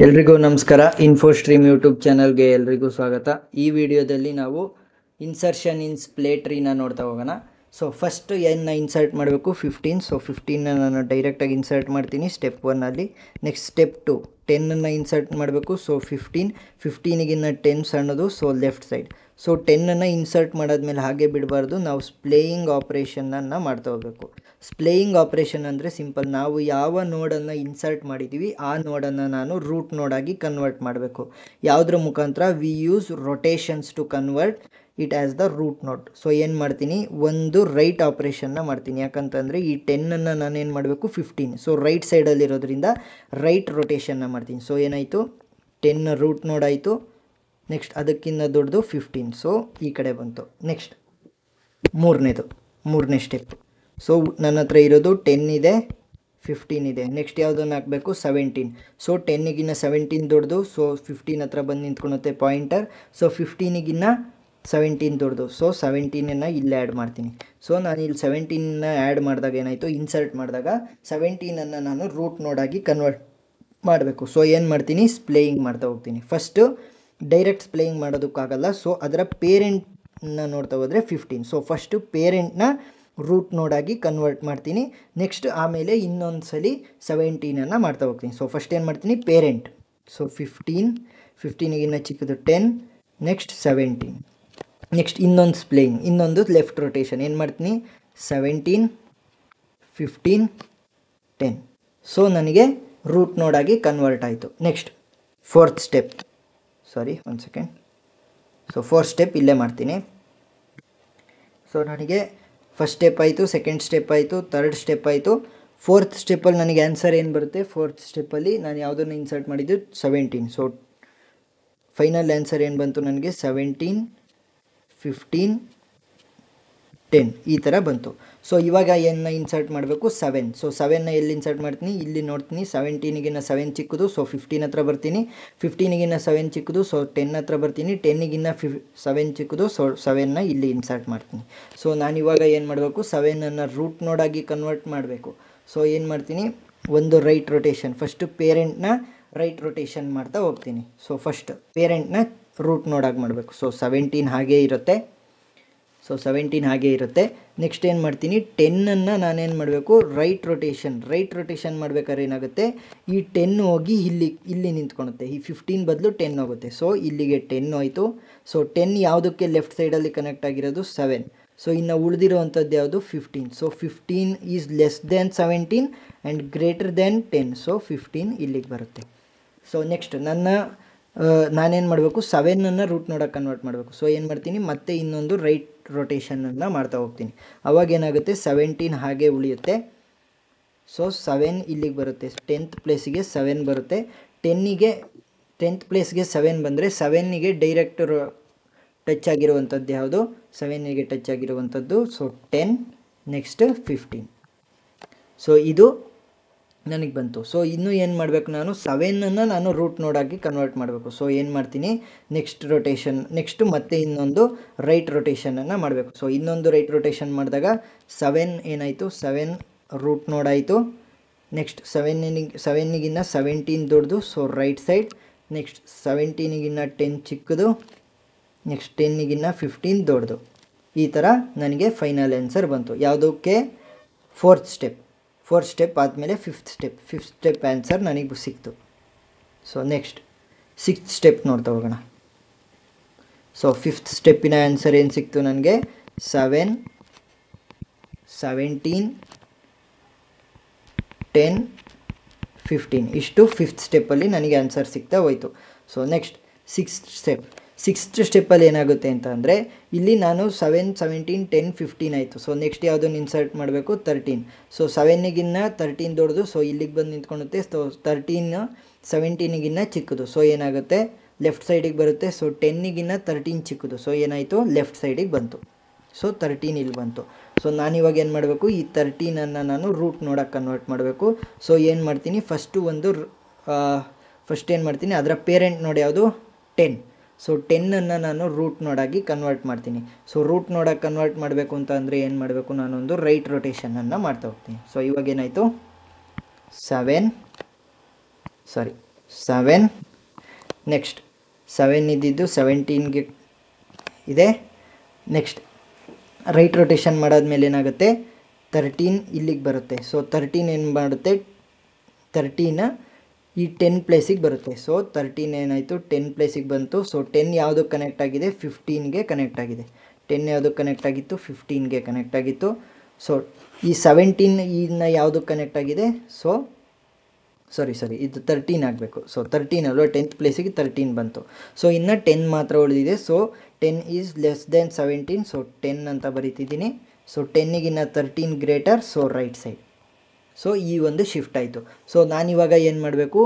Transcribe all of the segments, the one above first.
ಎಲ್ರಿಗೂ ನಮಸ್ಕಾರ. ಇನ್ಫೋಸ್ಟ್ರೀಮ್ ಯೂಟ್ಯೂಬ್ ಚಾನಲ್ಗೆ ಎಲ್ರಿಗೂ ಸ್ವಾಗತ. ಈ ವಿಡಿಯೋದಲ್ಲಿ ನಾವು ಇನ್ಸರ್ಷನ್ ಇನ್ ಪ್ಲೇ ಟ್ರೀನ ನೋಡ್ತಾ ಹೋಗೋಣ. ಸೊ ಫಸ್ಟ್ ಏನ ಇನ್ಸರ್ಟ್ ಮಾಡಬೇಕು 15. ಸೊ 15ನ ನಾನು ಡೈರೆಕ್ಟಾಗಿ ಇನ್ಸರ್ಟ್ ಮಾಡ್ತೀನಿ ಸ್ಟೆಪ್ 1ಅಲ್ಲಿ. ನೆಕ್ಸ್ಟ್ ಸ್ಟೆಪ್ 2 10ನ್ನು ಇನ್ಸರ್ಟ್ ಮಾಡಬೇಕು. ಸೊ 15ಗಿನ್ನ 10 ಸಣ್ಣದು, ಸೊ ಲೆಫ್ಟ್ ಸೈಡ್. ಸೊ 10ನ್ನು ಇನ್ಸರ್ಟ್ ಮಾಡಾದ್ಮೇಲೆ ಹಾಗೆ ಬಿಡಬಾರ್ದು, ನಾವು ಸ್ಪ್ಲೇಯಿಂಗ್ ಆಪ್ರೇಷನನ್ನು ಮಾಡ್ತಾ ಹೋಗಬೇಕು. ಸ್ಪ್ಲೇಯಿಂಗ್ ಆಪ್ರೇಷನ್ ಅಂದರೆ ಸಿಂಪಲ್, ನಾವು ಯಾವ ನೋಡನ್ನು ಇನ್ಸರ್ಟ್ ಮಾಡಿದ್ದೀವಿ ಆ ನೋಡನ್ನು ನಾನು ರೂಟ್ ನೋಡಾಗಿ ಕನ್ವರ್ಟ್ ಮಾಡಬೇಕು. ಯಾವುದ್ರ ಮುಖಾಂತರ we use rotations to convert it as the root node. So ಏನು ಮಾಡ್ತೀನಿ, ಒಂದು ರೈಟ್ ಆಪ್ರೇಷನ್ನ ಮಾಡ್ತೀನಿ. ಯಾಕಂತಂದರೆ ಈ 10ನ್ನು ನಾನು ಏನು ಮಾಡಬೇಕು 15, ಸೊ ರೈಟ್ ಸೈಡಲ್ಲಿರೋದ್ರಿಂದ ರೈಟ್ ರೊಟೇಷನ್ನ ಮಾಡ್ತೀನಿ. ಸೊ ಏನಾಯಿತು, 10 ರೂಟ್ ನೋಡ್ ಆಯಿತು. ನೆಕ್ಸ್ಟ್ ಅದಕ್ಕಿಂತ ದೊಡ್ಡದು 15, ಸೊ ಈ ಕಡೆ ಬಂತು. ನೆಕ್ಸ್ಟ್ ಮೂರನೇ ಸ್ಟೆಪ್. ಸೊ ನನ್ನ ಹತ್ರ ಇರೋದು 10 ಇದೆ, 15 ಇದೆ. ನೆಕ್ಸ್ಟ್ ಯಾವುದನ್ನು ಹಾಕಬೇಕು 17. ಸೊ 10ಗಿನ್ನ 17 ದೊಡ್ಡದು, ಸೊ 15 ಹತ್ರ ಬಂದು ನಿಂತ್ಕೊಳುತ್ತೆ ಪಾಯಿಂಟರ್. ಸೊ 15ಗಿನ್ನ 17 ದೊಡ್ಡದು, ಸೊ 17ನ್ನು ಇಲ್ಲೇ ಆ್ಯಡ್ ಮಾಡ್ತೀನಿ. ಸೊ ನಾನು ಇಲ್ಲಿ 17ನ ಆ್ಯಡ್ ಮಾಡಿದಾಗ ಏನಾಯಿತು, ಇನ್ಸರ್ಟ್ ಮಾಡಿದಾಗ 17ನ್ನು ನಾನು ರೂಟ್ ನೋಡಾಗಿ ಕನ್ವರ್ಟ್ ಮಾಡಬೇಕು. ಸೊ ಏನು ಮಾಡ್ತೀನಿ, ಸ್ಪ್ಲೇಯಿಂಗ್ ಮಾಡ್ತಾ ಹೋಗ್ತೀನಿ. ಫಸ್ಟು ಡೈರೆಕ್ಟ್ ಸ್ಪ್ಲೇಯಿಂಗ್ ಮಾಡೋದಕ್ಕಾಗಲ್ಲ, ಸೊ ಅದರ ಪೇರೆಂಟ್ನ ನೋಡ್ತಾ ಹೋದರೆ 15. ಸೊ ಫಸ್ಟು ಪೇರೆಂಟ್ನ ರೂಟ್ ನೋಡಾಗಿ ಕನ್ವರ್ಟ್ ಮಾಡ್ತೀನಿ. ನೆಕ್ಸ್ಟ್ ಆಮೇಲೆ ಇನ್ನೊಂದು ಸಲ 17ನ್ನು ಮಾಡ್ತಾ ಹೋಗ್ತೀನಿ. ಸೊ ಫಸ್ಟ್ ಏನು ಮಾಡ್ತೀನಿ, ಪೇರೆಂಟ್. ಸೊ 15ಗಿನ್ನ ಚಿಕ್ಕದು 10, ನೆಕ್ಸ್ಟ್ 17. ನೆಕ್ಸ್ಟ್ ಇನ್ನೊಂದು ಸ್ಪ್ಲೇಯಿಂಗ್, ಇನ್ನೊಂದು ಲೆಫ್ಟ್ ರೊಟೇಷನ್. ಏನು ಮಾಡ್ತೀನಿ 17, 15, 10. ಸೊ ನನಗೆ ರೂಟ್ ನೋಡಾಗಿ ಕನ್ವರ್ಟ್ ಆಯಿತು. ನೆಕ್ಸ್ಟ್ ಫೋರ್ತ್ ಸ್ಟೆಪ್ ಇಲ್ಲೇ ಮಾಡ್ತೀನಿ. ಸೊ ನನಗೆ ಫಸ್ಟ್ ಸ್ಟೆಪ್ ಆಯಿತು, ಸೆಕೆಂಡ್ ಸ್ಟೆಪ್ ಆಯಿತು, ಥರ್ಡ್ ಸ್ಟೆಪ್ ಆಯಿತು. ಫೋರ್ತ್ ಸ್ಟೆಪ್ಪಲ್ಲಿ ನನಗೆ ಆನ್ಸರ್ ಏನು ಬರುತ್ತೆ, ಫೋರ್ತ್ ಸ್ಟೆಪ್ಪಲ್ಲಿ ನಾನು ಯಾವುದನ್ನು ಇನ್ಸರ್ಟ್ ಮಾಡಿದ್ದು 17. ಸೊ ಫೈನಲ್ ಆನ್ಸರ್ ಏನು ಬಂತು ನನಗೆ 17, 15, 10 ಈ ಥರ ಬಂತು. ಸೊ ಇವಾಗ ಏನು ಇನ್ಸರ್ಟ್ ಮಾಡಬೇಕು 7. ಸೊ 7ನ ಎಲ್ಲಿ ಇನ್ಸರ್ಟ್ ಮಾಡ್ತೀನಿ, ಇಲ್ಲಿ ನೋಡ್ತೀನಿ. 17ಗಿನ್ನ 7 ಚಿಕ್ಕದು, ಸೊ 15 ಹತ್ರ ಬರ್ತೀನಿ. 15ಗಿನ್ನ 7 ಚಿಕ್ಕದು, ಸೊ 10 ಹತ್ರ ಬರ್ತೀನಿ. 10ಗಿನ್ನ 7 ಚಿಕ್ಕದು, ಸೊ 7ನ ಇಲ್ಲಿ ಇನ್ಸರ್ಟ್ ಮಾಡ್ತೀನಿ. ಸೊ ನಾನು ಇವಾಗ ಏನು ಮಾಡಬೇಕು, 7ನ್ನು ರೂಟ್ ನೋಡಾಗಿ ಕನ್ವರ್ಟ್ ಮಾಡಬೇಕು. ಸೊ ಏನು ಮಾಡ್ತೀನಿ, ಒಂದು ರೈಟ್ ರೊಟೇಷನ್, ಫಸ್ಟು ಪೇರೆಂಟ್ನ ರೈಟ್ ರೊಟೇಷನ್ ಮಾಡ್ತಾ ಹೋಗ್ತೀನಿ. ಸೊ ಫಸ್ಟ್ ಪೇರೆಂಟ್ನ ರೂಟ್ ನೋಡಾಗಿ ಮಾಡಬೇಕು. ಸೊ 17 ಹಾಗೇ ಇರುತ್ತೆ. ನೆಕ್ಸ್ಟ್ ಏನು ಮಾಡ್ತೀನಿ, 10ನ್ನು ನಾನೇನು ಮಾಡಬೇಕು, ರೈಟ್ ರೊಟೇಷನ್ ಮಾಡಬೇಕಾದ್ರೆ ಏನಾಗುತ್ತೆ, ಈ 10 ಹೋಗಿ ಇಲ್ಲಿ ನಿಂತ್ಕೊಳುತ್ತೆ. ಈ 15 ಬದಲು 10 ಹೋಗುತ್ತೆ. ಸೊ ಇಲ್ಲಿಗೆ 10 ಹೋಯಿತು. ಸೊ 10 ಯಾವುದಕ್ಕೆ ಲೆಫ್ಟ್ ಸೈಡಲ್ಲಿ ಕನೆಕ್ಟ್ ಆಗಿರೋದು 7. ಸೊ ಇನ್ನು ಉಳಿದಿರೋವಂಥದ್ದು ಯಾವುದು 15. So 15 is less than 17 and greater than 10. So 15 ಇಲ್ಲಿಗೆ ಬರುತ್ತೆ. ಸೊ ನೆಕ್ಸ್ಟ್ ನಾನೇನು ಮಾಡಬೇಕು, 7ನ್ನು ರೂಟ್ ನೋಡೋಕೆ ಕನ್ವರ್ಟ್ ಮಾಡಬೇಕು. ಸೊ ಏನು ಮಾಡ್ತೀನಿ, ಮತ್ತೆ ಇನ್ನೊಂದು ರೈಟ್ ರೊಟೇಷನನ್ನು ಮಾಡ್ತಾ ಹೋಗ್ತೀನಿ. ಅವಾಗ ಏನಾಗುತ್ತೆ, 17 ಹಾಗೆ ಉಳಿಯುತ್ತೆ. ಸೊ 7 ಇಲ್ಲಿಗೆ ಬರುತ್ತೆ, 10th ಪ್ಲೇಸಿಗೆ 7 ಬರುತ್ತೆ. 10th ಪ್ಲೇಸ್ಗೆ 7 ಬಂದರೆ 7ಗೆ ಡೈರೆಕ್ಟ್ ಟಚ್ ಆಗಿರುವಂಥದ್ದು ಯಾವುದು, 7ಗೆ ಟಚ್ ಆಗಿರುವಂಥದ್ದು. So 10, next 15. ಸೊ ಇದು ನನಗೆ ಬಂತು. ಸೊ ಇನ್ನೂ ಏನು ಮಾಡಬೇಕು, ನಾನು 7ನ್ನು ನಾನು ರೂಟ್ ನೋಡಾಗಿ ಕನ್ವರ್ಟ್ ಮಾಡಬೇಕು. ಸೊ ಏನು ಮಾಡ್ತೀನಿ, ನೆಕ್ಸ್ಟ್ ಮತ್ತೆ ಇನ್ನೊಂದು ರೈಟ್ ರೊಟೇಷನನ್ನು ಮಾಡಬೇಕು. ಸೊ ಇನ್ನೊಂದು ರೈಟ್ ರೊಟೇಷನ್ ಮಾಡಿದಾಗ 7 ಏನಾಯಿತು, 7 ರೂಟ್ ನೋಡ್ ಆಯಿತು. ನೆಕ್ಸ್ಟ್ 7ಗಿನ್ನ 17 ದೊಡ್ಡದು, ಸೊ ರೈಟ್ ಸೈಡ್. ನೆಕ್ಸ್ಟ್ 17ಗಿನ್ನ 10 ಚಿಕ್ಕದು, ನೆಕ್ಸ್ಟ್ 10ಗಿನ್ನ 15 ದೊಡ್ಡದು. ಈ ಥರ ನನಗೆ ಫೈನಲ್ ಆನ್ಸರ್ ಬಂತು. ಯಾವುದಕ್ಕೆ, ಫೋರ್ತ್ ಸ್ಟೆಪ್ ಆದಮೇಲೆ ಫಿಫ್ತ್ ಸ್ಟೆಪ್ ಆನ್ಸರ್ ನನಗೆ ಸಿಕ್ತು. ಸೊ ನೆಕ್ಸ್ಟ್ ಸಿಕ್ಸ್ತ್ ಸ್ಟೆಪ್ ನೋಡ್ತಾ ಹೋಗೋಣ. ಸೊ ಫಿಫ್ತ್ ಸ್ಟೆಪ್ಪಿನ ಆನ್ಸರ್ ಏನು ಸಿಕ್ತು ನನಗೆ, 7, 17, 10, 15 ಇಷ್ಟು ಫಿಫ್ತ್ ಸ್ಟೆಪ್ಪಲ್ಲಿ ನನಗೆ ಆನ್ಸರ್ ಸಿಗ್ತಾ ಹೋಯಿತು. ಸೊ ನೆಕ್ಸ್ಟ್ ಸಿಕ್ಸ್ತ್ ಸ್ಟೆಪ್ಪಲ್ಲಿ ಏನಾಗುತ್ತೆ ಅಂತ ಅಂದರೆ, ಇಲ್ಲಿ ನಾನು 7, 17, 10, 15 ಆಯಿತು. ಸೊ ನೆಕ್ಸ್ಟ್ ಯಾವುದನ್ನು ಇನ್ಸರ್ಟ್ ಮಾಡಬೇಕು 13. ಸೊ 7ಗಿನ್ನ 13 ದೊಡ್ಡದು, ಸೊ ಇಲ್ಲಿಗೆ ಬಂದು ನಿಂತ್ಕೊಳ್ಳುತ್ತೆ. ಸೊ 13 17ಗಿನ್ನ ಚಿಕ್ಕದು, ಸೊ ಏನಾಗುತ್ತೆ ಲೆಫ್ಟ್ ಸೈಡಿಗೆ ಬರುತ್ತೆ. ಸೊ 10ಗಿನ್ನ 13 ಚಿಕ್ಕದು, ಸೊ ಏನಾಯಿತು ಲೆಫ್ಟ್ ಸೈಡಿಗೆ ಬಂತು. ಸೊ 13 ಇಲ್ಲಿ ಬಂತು. ಸೊ ನಾನಿವಾಗ ಏನು ಮಾಡಬೇಕು, ಈ 13ನ್ನು ನಾನು ರೂಟ್ ನೋಡೋಕೆ ಕನ್ವರ್ಟ್ ಮಾಡಬೇಕು. ಸೊ ಏನು ಮಾಡ್ತೀನಿ, ಫಸ್ಟ್ ಏನು ಮಾಡ್ತೀನಿ, ಅದರ ಪೇರೆಂಟ್ ನೋಡಿ ಯಾವುದು 10. ಸೊ 10ನ್ನು ನಾನು ರೂಟ್ ನೋಡಾಗಿ ಕನ್ವರ್ಟ್ ಮಾಡ್ತೀನಿ. ಸೊ ರೂಟ್ ನೋಡಾಗಿ ಕನ್ವರ್ಟ್ ಮಾಡಬೇಕು ಅಂತ ಅಂದರೆ ಏನು ಮಾಡಬೇಕು, ನಾನೊಂದು ರೈಟ್ ರೊಟೇಷನನ್ನು ಮಾಡ್ತಾ ಹೋಗ್ತೀನಿ. ಸೊ ಇವಾಗ ಏನಾಯಿತು, 7 ನೆಕ್ಸ್ಟ್ 7 ಇದ್ದಿದ್ದು 17ಗೆ ಇದೆ. ನೆಕ್ಸ್ಟ್ ರೈಟ್ ರೊಟೇಷನ್ ಮಾಡಾದ್ಮೇಲೆ ಏನಾಗುತ್ತೆ 13 ಇಲ್ಲಿಗೆ ಬರುತ್ತೆ. ಸೊ 13 ಏನು ಮಾಡುತ್ತೆ 13 ಈ 10 ಪ್ಲೇಸಿಗೆ ಬರುತ್ತೆ. ಸೊ 13 ಏನಾಯಿತು 10 ಪ್ಲೇಸಿಗೆ ಬಂತು. ಸೊ 10 ಯಾವುದಕ್ಕೆ ಕನೆಕ್ಟ್ ಆಗಿದೆ 15ಗೆ ಕನೆಕ್ಟ್ ಆಗಿದೆ. 10 ಯಾವುದಕ್ಕೆ ಕನೆಕ್ಟ್ ಆಗಿತ್ತು 15ಗೆ ಕನೆಕ್ಟ್ ಆಗಿತ್ತು. ಸೊ ಈ 17 ಇನ್ನು ಯಾವುದಕ್ಕೆ ಕನೆಕ್ಟ್ ಆಗಿದೆ ಸೊ ಸಾರಿ ಇದು 13 ಆಗಬೇಕು. ಸೊ 13 ಅಲ್ವಾ 10th ಪ್ಲೇಸಿಗೆ 13 ಬಂತು. ಸೊ ಇನ್ನು 10 ಮಾತ್ರ ಉಳಿದಿದೆ. So 10 is less than 17. So 10 ಅಂತ ಬರೀತಿದ್ದೀನಿ. ಸೊ 10ಗಿನ್ನ 13 greater. So right side. So ಈ ಒಂದು ಶಿಫ್ಟ್ ಆಯಿತು. ಸೊ ನಾನಿವಾಗ ಏನು ಮಾಡಬೇಕು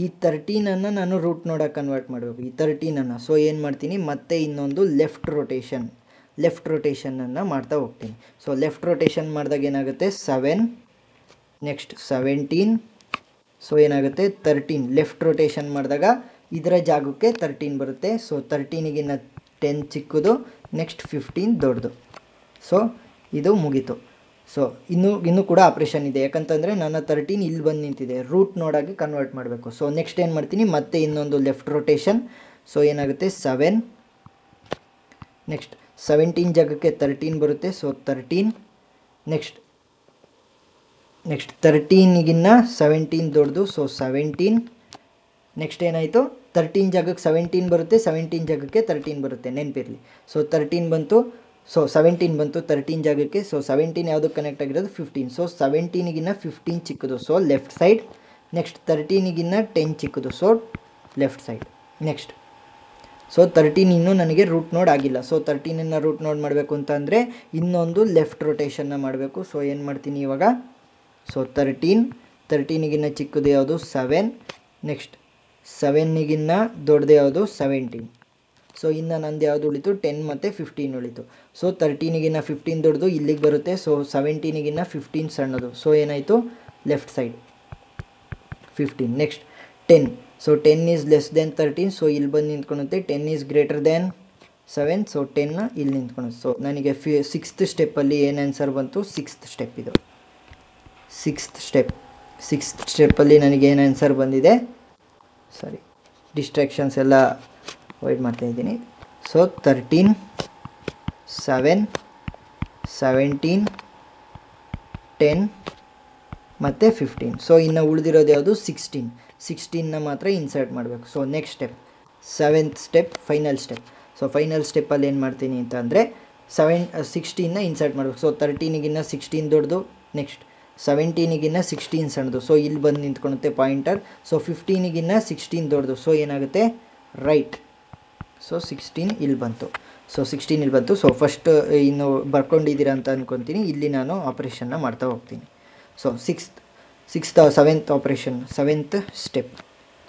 ಈ 13ಅನ್ನು ನಾನು ರೂಟ್ ನೋಡೋಕೆ ಕನ್ವರ್ಟ್ ಮಾಡಬೇಕು ಈ 13ಅನ್ನು. ಸೊ ಏನು ಮಾಡ್ತೀನಿ ಮತ್ತೆ ಇನ್ನೊಂದು ಲೆಫ್ಟ್ ರೊಟೇಷನನ್ನು ಮಾಡ್ತಾ ಹೋಗ್ತೀನಿ. ಸೊ ಲೆಫ್ಟ್ ರೊಟೇಷನ್ ಮಾಡಿದಾಗ ಏನಾಗುತ್ತೆ 7 ನೆಕ್ಸ್ಟ್ 17. ಸೊ ಏನಾಗುತ್ತೆ 13 ಲೆಫ್ಟ್ ರೊಟೇಷನ್ ಮಾಡಿದಾಗ ಇದರ ಜಾಗಕ್ಕೆ 13 ಬರುತ್ತೆ. ಸೊ 13ಗಿನ್ನ 10 ಚಿಕ್ಕದು ನೆಕ್ಸ್ಟ್ 15 ದೊಡ್ಡದು. ಸೊ ಇದು ಮುಗೀತು. ಸೊ ಇನ್ನೂ ಕೂಡ ಆಪ್ರೇಷನ್ ಇದೆ. ಯಾಕಂತಂದರೆ ನನ್ನ 13 ಇಲ್ಲಿ ಬಂದು ನಿಂತಿದೆ. ರೂಟ್ ನೋಡಾಗಿ ಕನ್ವರ್ಟ್ ಮಾಡಬೇಕು. ಸೊ ನೆಕ್ಸ್ಟ್ ಏನು ಮಾಡ್ತೀನಿ ಮತ್ತೆ ಇನ್ನೊಂದು ಲೆಫ್ಟ್ ರೊಟೇಷನ್. ಸೊ ಏನಾಗುತ್ತೆ 7 ನೆಕ್ಸ್ಟ್ 17 ಜಾಗಕ್ಕೆ 13 ಬರುತ್ತೆ. ಸೊ 13 ನೆಕ್ಸ್ಟ್ 13ಗಿನ್ನ 17 ದೊಡ್ಡದು. ಸೊ 17 ನೆಕ್ಸ್ಟ್ ಏನಾಯಿತು 13 ಜಾಗಕ್ಕೆ 17 ಬರುತ್ತೆ. 17 ಜಾಗಕ್ಕೆ 13 ಬರುತ್ತೆ ನೆನಪಿರಲಿ. ಸೊ 13 ಬಂತು. ಸೊ 17 ಬಂತು 13 ಜಾಗಕ್ಕೆ. ಸೊ 17 ಯಾವುದಕ್ಕೆ ಕನೆಕ್ಟ್ ಆಗಿರೋದು 15. ಸೊ 17ಗಿನ್ನ 15 ಚಿಕ್ಕದು. So left side. ನೆಕ್ಸ್ಟ್ 13ಗಿನ್ನ 10 ಚಿಕ್ಕದು. So left side. Next so 13 ಇನ್ನೂ ನನಗೆ ರೂಟ್ ನೋಡ್ ಆಗಿಲ್ಲ. ಸೊ 13ನ್ನು ರೂಟ್ ನೋಡ್ ಮಾಡಬೇಕು ಅಂತ ಅಂದರೆ ಇನ್ನೊಂದು ಲೆಫ್ಟ್ ರೊಟೇಷನ್ನ ಮಾಡಬೇಕು. ಸೊ ಏನು ಮಾಡ್ತೀನಿ ಇವಾಗ ಸೊ 13ಗಿನ್ನ ಚಿಕ್ಕದು ಯಾವುದು 7 ನೆಕ್ಸ್ಟ್ 7ಗಿನ್ನ ದೊಡ್ಡದು ಯಾವುದು 17. ಸೊ ಇನ್ನು ನಂದು ಯಾವುದು ಉಳಿತು 10 ಮತ್ತು 15 ಉಳಿತು. ಸೊ 13ಗಿನ್ನ 15 ದೊಡ್ಡದು ಇಲ್ಲಿಗೆ ಬರುತ್ತೆ. ಸೊ 17ಗಿನ್ನ 15 ಸಣ್ಣದು. ಸೊ ಏನಾಯಿತು left side 15. Next 10. So 10 is less then 13. So ಇಲ್ಲಿ ಬಂದು ನಿಂತ್ಕೊಳುತ್ತೆ. 10 ಈಸ್ ಗ್ರೇಟರ್ ದೆನ್ 7. ಸೊ 10 ಇಲ್ಲಿ ನಿಂತ್ಕೊಳುತ್ತೆ. ಸೊ ನನಗೆ 6th ಸ್ಟೆಪ್ಪಲ್ಲಿ ಏನು ಆನ್ಸರ್ ಬಂತು 6th ಸ್ಟೆಪ್ ಇದು 6th ಸ್ಟೆಪ್ಪಲ್ಲಿ ನನಗೆ ಏನು ಆನ್ಸರ್ ಬಂದಿದೆ. ಸಾರಿ ಡಿಸ್ಟ್ರಾಕ್ಷನ್ಸ್ ಎಲ್ಲ ಅವಾಯ್ಡ್ ಮಾಡ್ತಾಯಿದ್ದೀನಿ. ಸೊ 13 7 17 10 ಮತ್ತು 15. ಸೊ ಇನ್ನು ಉಳಿದಿರೋದು ಯಾವುದು 16ನ ಮಾತ್ರ ಇನ್ಸರ್ಟ್ ಮಾಡಬೇಕು. So next step 7th step final step. So final ಸ್ಟೆಪ್ಪಲ್ಲಿ ಏನು ಮಾಡ್ತೀನಿ ಅಂತ ಅಂದರೆ 16ನ ಇನ್ಸರ್ಟ್ ಮಾಡಬೇಕು. ಸೊ 13ಗಿನ್ನ 16 ದೊಡ್ಡದು ನೆಕ್ಸ್ಟ್ 17ಗಿನ್ನ 16 ಸಣ್ಣದು. ಸೊ ಇಲ್ಲಿ ಬಂದು ನಿಂತ್ಕೊಳುತ್ತೆ ಪಾಯಿಂಟರ್. ಸೊ 15ಗಿನ್ನ 16 ದೊಡ್ಡದು. ಸೊ ಏನಾಗುತ್ತೆ ರೈಟ್. ಸೊ 16 ಇಲ್ಲಿ ಬಂತು. ಸೊ 16 ಇಲ್ಲಿ ಬಂತು. ಸೊ ಫಸ್ಟ್ ಇನ್ನು ಬರ್ಕೊಂಡಿದ್ದೀರಾ ಅಂತ ಅಂದ್ಕೊತೀನಿ. ಇಲ್ಲಿ ನಾನು ಆಪ್ರೇಷನ್ನ ಮಾಡ್ತಾ ಹೋಗ್ತೀನಿ. So 7th operation 7th step.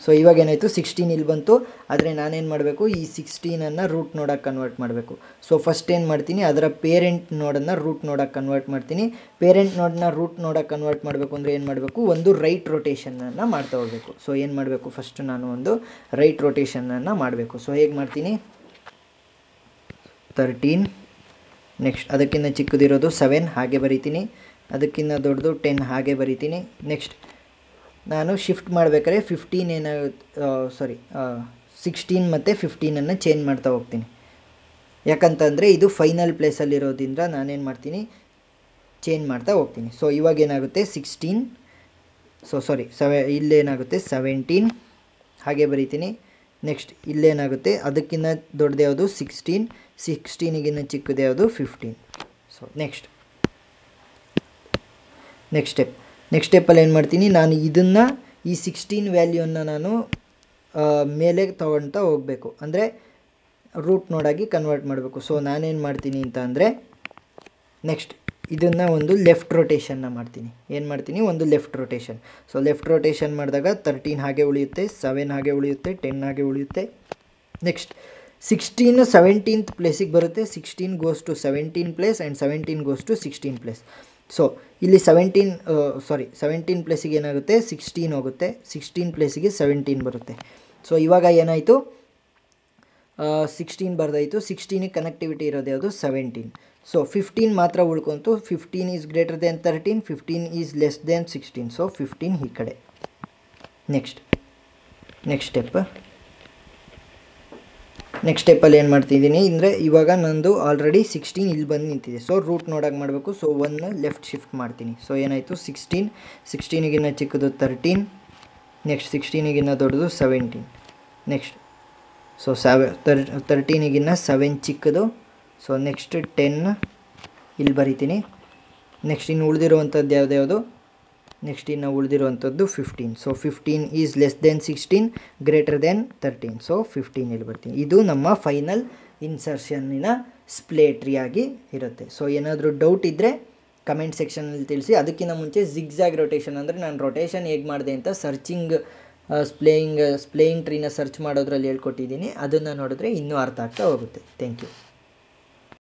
So ಇವಾಗ ಏನಾಯಿತು 16 ಇಲ್ಲಿ ಬಂತು. ಆದರೆ ನಾನೇನು ಮಾಡಬೇಕು ಈ 16ಅನ್ನು ರೂಟ್ ನೋಡೋಕೆ ಕನ್ವರ್ಟ್ ಮಾಡಬೇಕು. ಸೊ ಫಸ್ಟ್ ಏನು ಮಾಡ್ತೀನಿ ಅದರ ಪೇರೆಂಟ್ ನೋಡನ್ನು ರೂಟ್ ನೋಡೋಕೆ ಕನ್ವರ್ಟ್ ಮಾಡ್ತೀನಿ. ಪೇರೆಂಟ್ ನೋಡನ್ನ ರೂಟ್ ನೋಡೋಕೆ ಕನ್ವರ್ಟ್ ಮಾಡಬೇಕು ಅಂದರೆ ಏನು ಮಾಡಬೇಕು ಒಂದು ರೈಟ್ ರೊಟೇಷನನ್ನು ಮಾಡ್ತಾ ಹೋಗಬೇಕು. ಸೊ ಏನು ಮಾಡಬೇಕು ಫಸ್ಟ್ ನಾನು ಒಂದು ರೈಟ್ ರೊಟೇಷನನ್ನು ಮಾಡಬೇಕು. ಸೊ ಹೇಗೆ ಮಾಡ್ತೀನಿ 13 ನೆಕ್ಸ್ಟ್ ಅದಕ್ಕಿಂತ ಚಿಕ್ಕದಿರೋದು 7 ಹಾಗೆ ಬರಿತೀನಿ. ಅದಕ್ಕಿಂತ ದೊಡ್ಡದು 10 ಹಾಗೆ ಬರಿತೀನಿ. ನೆಕ್ಸ್ಟ್ ನಾನು ಶಿಫ್ಟ್ ಮಾಡಬೇಕಾದ್ರೆ 16 ಮತ್ತು 15ಅನ್ನು ಚೇಂಜ್ ಮಾಡ್ತಾ ಹೋಗ್ತೀನಿ. ಯಾಕಂತಂದರೆ ಇದು ಫೈನಲ್ ಪ್ಲೇಸಲ್ಲಿರೋದ್ರಿಂದ ನಾನೇನು ಮಾಡ್ತೀನಿ ಚೇಂಜ್ ಮಾಡ್ತಾ ಹೋಗ್ತೀನಿ. ಸೊ ಇವಾಗ ಏನಾಗುತ್ತೆ 16 ಇಲ್ಲೇನಾಗುತ್ತೆ 17 ಹಾಗೆ ಬರಿತೀನಿ. ನೆಕ್ಸ್ಟ್ ಇಲ್ಲೇನಾಗುತ್ತೆ ಅದಕ್ಕಿಂತ ದೊಡ್ಡದು ಯಾವುದು 16ಗಿಂತ ಚಿಕ್ಕದು ಯಾವುದು 15. ಸೊ ನೆಕ್ಸ್ಟ್ ಸ್ಟೆಪ್ಪಲ್ಲಿ ಏನು ಮಾಡ್ತೀನಿ ನಾನು ಇದನ್ನು ಈ 16 ವ್ಯಾಲ್ಯೂವನ್ನು ನಾನು ಮೇಲೆ ತೊಗೊಳ್ತಾ ಹೋಗಬೇಕು. ಅಂದರೆ ರೂಟ್ ನೋಡಾಗಿ ಕನ್ವರ್ಟ್ ಮಾಡಬೇಕು. ಸೊ ನಾನೇನು ಮಾಡ್ತೀನಿ ಅಂತ ಅಂದರೆ ನೆಕ್ಸ್ಟ್ ಇದನ್ನು ಒಂದು ಲೆಫ್ಟ್ ರೊಟೇಷನ್ನ ಮಾಡ್ತೀನಿ. ಏನು ಮಾಡ್ತೀನಿ ಒಂದು left rotation. So left rotation ಮಾಡಿದಾಗ 13 ಹಾಗೆ ಉಳಿಯುತ್ತೆ, 7 ಹಾಗೆ ಉಳಿಯುತ್ತೆ, 10 ಹಾಗೆ ಉಳಿಯುತ್ತೆ. ನೆಕ್ಸ್ಟ್ 16 17th ಪ್ಲೇಸಿಗೆ ಬರುತ್ತೆ. 16 goes to 17 place and 17 goes to 16 place. So ಇಲ್ಲಿ 17 ಪ್ಲೇಸಿಗೆ ಏನಾಗುತ್ತೆ 16 ಹೋಗುತ್ತೆ. 16 ಪ್ಲೇಸಿಗೆ 17 ಬರುತ್ತೆ. ಸೊ ಇವಾಗ ಏನಾಯಿತು 16 ಬರ್ದಾಯಿತು. 16ಗೆ ಕನೆಕ್ಟಿವಿಟಿ ಇರೋದು ಯಾವುದು 17. ಸೊ 15 ಮಾತ್ರ ಉಳ್ಕೊಂತು. 15 is greater than 13, 15 is less then 16. So 15 ಈ ಕಡೆ. ನೆಕ್ಸ್ಟ್ ನೆಕ್ಸ್ಟ್ ಸ್ಟೆಪ್ಪಲ್ಲಿ ಏನು ಮಾಡ್ತಿದ್ದೀನಿ ಅಂದರೆ ಇವಾಗ ನಂದು ಆಲ್ರೆಡಿ 16 ಇಲ್ಲಿ ಬಂದು ನಿಂತಿದೆ. ಸೊ ರೂಟ್ ನೋಡಾಗ ಮಾಡಬೇಕು. ಸೊ 1 ಲೆಫ್ಟ್ ಶಿಫ್ಟ್ ಮಾಡ್ತೀನಿ. ಸೊ ಏನಾಯಿತು 16ಗಿನ್ನ ಚಿಕ್ಕದು 13, ನೆಕ್ಸ್ಟ್ 16ಗಿನ್ನ ದೊಡ್ಡದು 17, ನೆಕ್ಸ್ಟ್ ಸೊ 13ಗಿನ್ನ 7 ಚಿಕ್ಕದು. ಸೊ ನೆಕ್ಸ್ಟ್ 10 ಇಲ್ಲಿ ಬರಿತೀನಿ. ನೆಕ್ಸ್ಟ್ ಇನ್ನು ಉಳಿದಿರುವಂಥದ್ದು ಯಾವುದು, ನೆಕ್ಸ್ಟ್ ಇನ್ನು ಉಳಿದಿರುವಂಥದ್ದು 15. So 15 is less then 16 greater than 13. So 15 ಇಲ್ಲಿ ಬರ್ತೀನಿ. ಇದು ನಮ್ಮ ಫೈನಲ್ ಇನ್ಸರ್ಷನ್ನಿನ ಸ್ಪ್ಲೇ ಟ್ರೀ ಆಗಿ ಇರುತ್ತೆ. ಸೊ ಏನಾದರೂ ಡೌಟ್ ಇದ್ದರೆ ಕಮೆಂಟ್ ಸೆಕ್ಷನಲ್ಲಿ ತಿಳಿಸಿ. ಅದಕ್ಕಿಂತ ಮುಂಚೆ ಜಿಗ್ಜ್ಯಾಗ್ ರೊಟೇಷನ್ ಅಂದರೆ ನಾನು ರೊಟೇಷನ್ ಹೇಗೆ ಮಾಡಿದೆ ಅಂತ ಸರ್ಚಿಂಗ್ ಸ್ಪ್ಲೇಯಿಂಗ್ ಟ್ರೀನ ಸರ್ಚ್ ಮಾಡೋದ್ರಲ್ಲಿ ಹೇಳ್ಕೊಟ್ಟಿದ್ದೀನಿ. ಅದನ್ನು ನೋಡಿದ್ರೆ ಇನ್ನೂ ಅರ್ಥ ಆಗ್ತಾ ಹೋಗುತ್ತೆ. Thank you.